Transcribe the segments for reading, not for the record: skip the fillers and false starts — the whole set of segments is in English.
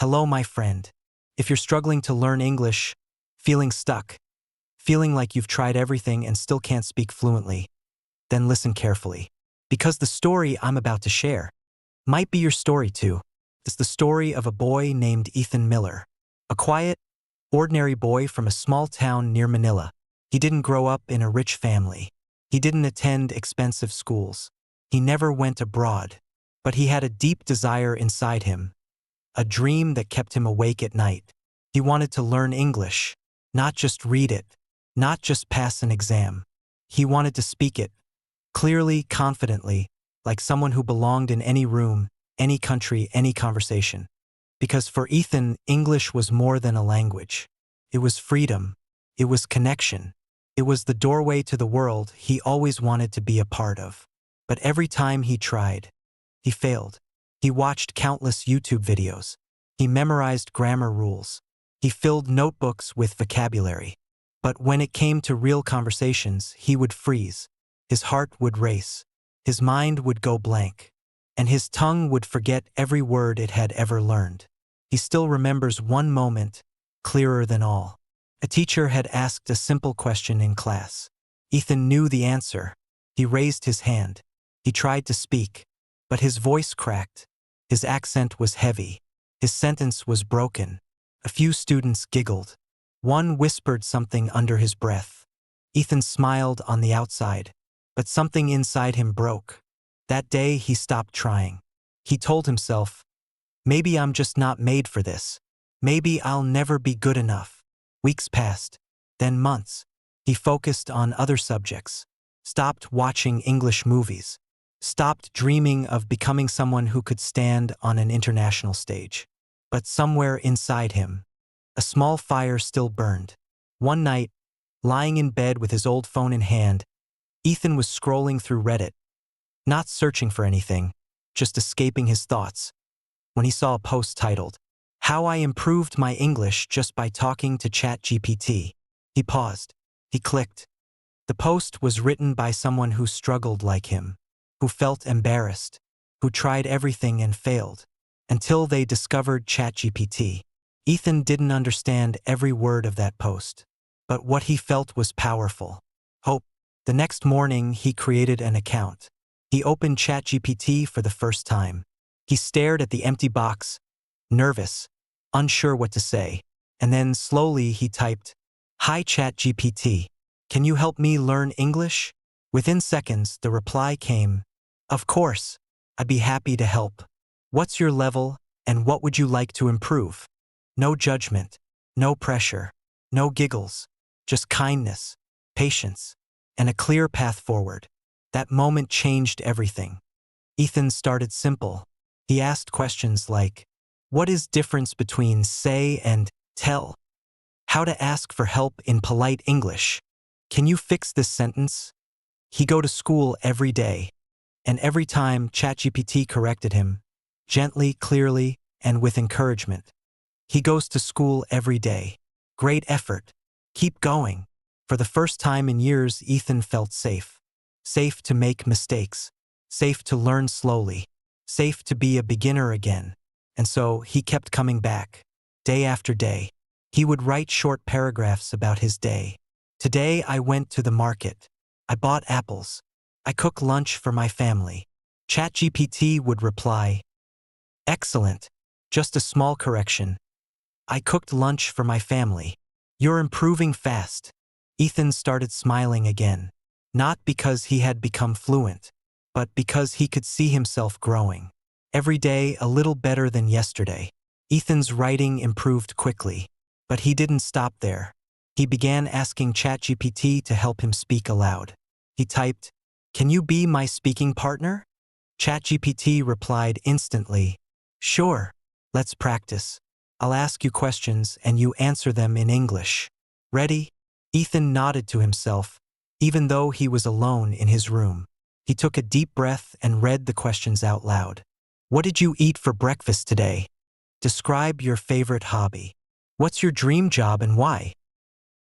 Hello, my friend. If you're struggling to learn English, feeling stuck, feeling like you've tried everything and still can't speak fluently, then listen carefully. Because the story I'm about to share might be your story too. It's the story of a boy named Ethan Miller, a quiet, ordinary boy from a small town near Manila. He didn't grow up in a rich family. He didn't attend expensive schools. He never went abroad. But he had a deep desire inside him, a dream that kept him awake at night. He wanted to learn English, not just read it, not just pass an exam. He wanted to speak it, clearly, confidently, like someone who belonged in any room, any country, any conversation. Because for Ethan, English was more than a language. It was freedom. It was connection. It was the doorway to the world he always wanted to be a part of. But every time he tried, he failed. He watched countless YouTube videos. He memorized grammar rules. He filled notebooks with vocabulary. But when it came to real conversations, he would freeze. His heart would race. His mind would go blank. And his tongue would forget every word it had ever learned. He still remembers one moment, clearer than all. A teacher had asked a simple question in class. Ethan knew the answer. He raised his hand. He tried to speak, but his voice cracked. His accent was heavy. His sentence was broken. A few students giggled. One whispered something under his breath. Ethan smiled on the outside, but something inside him broke. That day he stopped trying. He told himself, maybe I'm just not made for this. Maybe I'll never be good enough. Weeks passed, then months. He focused on other subjects, stopped watching English movies, stopped dreaming of becoming someone who could stand on an international stage. But somewhere inside him, a small fire still burned. One night, lying in bed with his old phone in hand, Ethan was scrolling through Reddit, not searching for anything, just escaping his thoughts, when he saw a post titled, "How I Improved My English Just by Talking to ChatGPT." He paused. He clicked. The post was written by someone who struggled like him, who felt embarrassed, who tried everything and failed, until they discovered ChatGPT. Ethan didn't understand every word of that post, but what he felt was powerful. Hope. The next morning, he created an account. He opened ChatGPT for the first time. He stared at the empty box, nervous, unsure what to say, and then slowly he typed, "Hi ChatGPT, can you help me learn English?" Within seconds, the reply came, "Of course, I'd be happy to help. What's your level, and what would you like to improve?" No judgment, no pressure, no giggles, just kindness, patience, and a clear path forward. That moment changed everything. Ethan started simple. He asked questions like, what is difference between say and tell? How to ask for help in polite English? Can you fix this sentence? He go to school every day, and every time ChatGPT corrected him, gently, clearly, and with encouragement. He goes to school every day. Great effort. Keep going. For the first time in years, Ethan felt safe. Safe to make mistakes. Safe to learn slowly. Safe to be a beginner again. And so he kept coming back. Day after day. He would write short paragraphs about his day. Today I went to the market. I bought apples. I cooked lunch for my family. ChatGPT would reply, "Excellent. Just a small correction. I cooked lunch for my family. You're improving fast." Ethan started smiling again. Not because he had become fluent, but because he could see himself growing. Every day a little better than yesterday. Ethan's writing improved quickly, but he didn't stop there. He began asking ChatGPT to help him speak aloud. He typed, "Can you be my speaking partner?" ChatGPT replied instantly, "Sure, let's practice. I'll ask you questions and you answer them in English. Ready?" Ethan nodded to himself, even though he was alone in his room. He took a deep breath and read the questions out loud. What did you eat for breakfast today? Describe your favorite hobby. What's your dream job and why?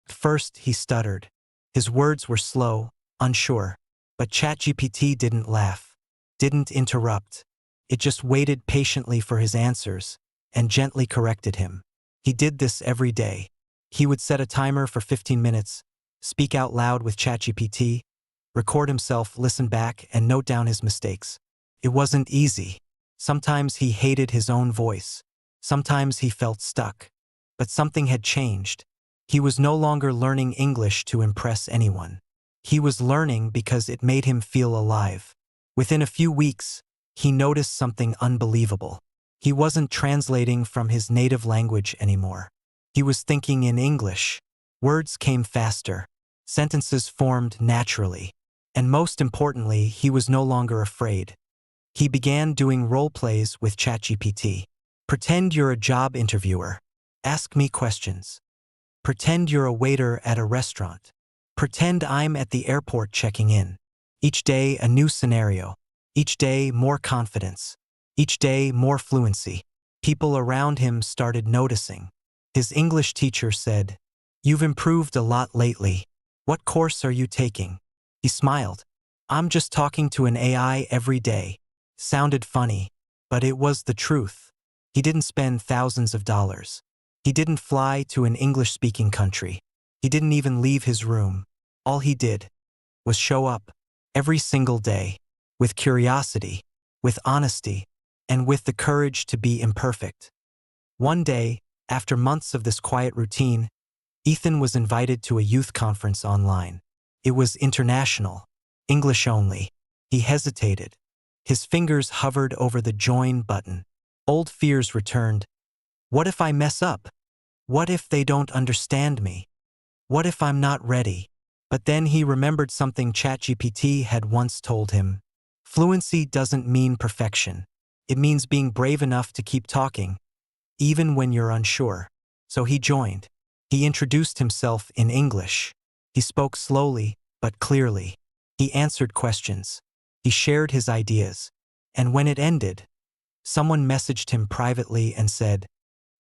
At first, he stuttered. His words were slow, unsure. But ChatGPT didn't laugh, didn't interrupt. It just waited patiently for his answers. and gently corrected him. He did this every day. He would set a timer for 15 minutes, speak out loud with ChatGPT, record himself, listen back, and note down his mistakes. It wasn't easy. Sometimes he hated his own voice. Sometimes he felt stuck. But something had changed. He was no longer learning English to impress anyone. He was learning because it made him feel alive. Within a few weeks, he noticed something unbelievable. He wasn't translating from his native language anymore. He was thinking in English. Words came faster. Sentences formed naturally. And most importantly, he was no longer afraid. He began doing role plays with ChatGPT. Pretend you're a job interviewer. Ask me questions. Pretend you're a waiter at a restaurant. Pretend I'm at the airport checking in. Each day, a new scenario. Each day, more confidence. Each day, more fluency. People around him started noticing. His English teacher said, "You've improved a lot lately. What course are you taking?" He smiled. "I'm just talking to an AI every day." Sounded funny, but it was the truth. He didn't spend thousands of dollars. He didn't fly to an English-speaking country. He didn't even leave his room. All he did was show up every single day with curiosity, with honesty, and with the courage to be imperfect. One day, after months of this quiet routine, Ethan was invited to a youth conference online. It was international, English only. He hesitated. His fingers hovered over the join button. Old fears returned. What if I mess up? What if they don't understand me? What if I'm not ready? But then he remembered something ChatGPT had once told him. Fluency doesn't mean perfection. It means being brave enough to keep talking, even when you're unsure. So he joined. He introduced himself in English. He spoke slowly, but clearly. He answered questions. He shared his ideas. And when it ended, someone messaged him privately and said,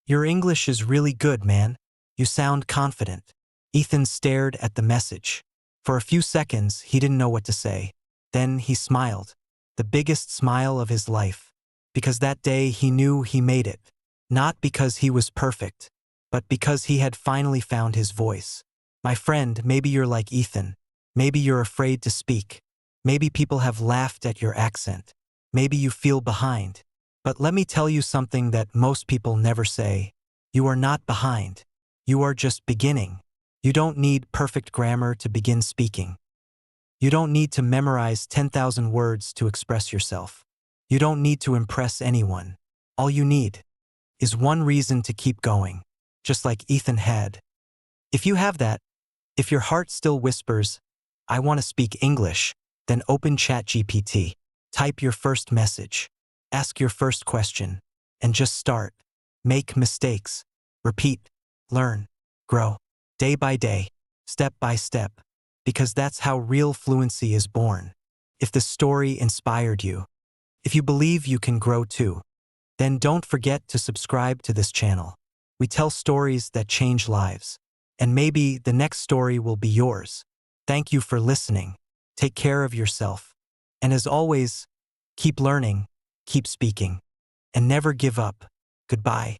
"Your English is really good, man. You sound confident." Ethan stared at the message. For a few seconds, he didn't know what to say. Then he smiled. The biggest smile of his life. Because that day he knew he made it. Not because he was perfect, but because he had finally found his voice. My friend, maybe you're like Ethan. Maybe you're afraid to speak. Maybe people have laughed at your accent. Maybe you feel behind. But let me tell you something that most people never say. You are not behind. You are just beginning. You don't need perfect grammar to begin speaking. You don't need to memorize 10,000 words to express yourself. You don't need to impress anyone. All you need is one reason to keep going, just like Ethan had. If you have that, if your heart still whispers, "I want to speak English," then open ChatGPT. Type your first message. Ask your first question. And just start. Make mistakes. Repeat. Learn. Grow. Day by day. Step by step. Because that's how real fluency is born. If the story inspired you, if you believe you can grow too, then don't forget to subscribe to this channel. We tell stories that change lives. And maybe the next story will be yours. Thank you for listening. Take care of yourself. And as always, keep learning, keep speaking, and never give up. Goodbye.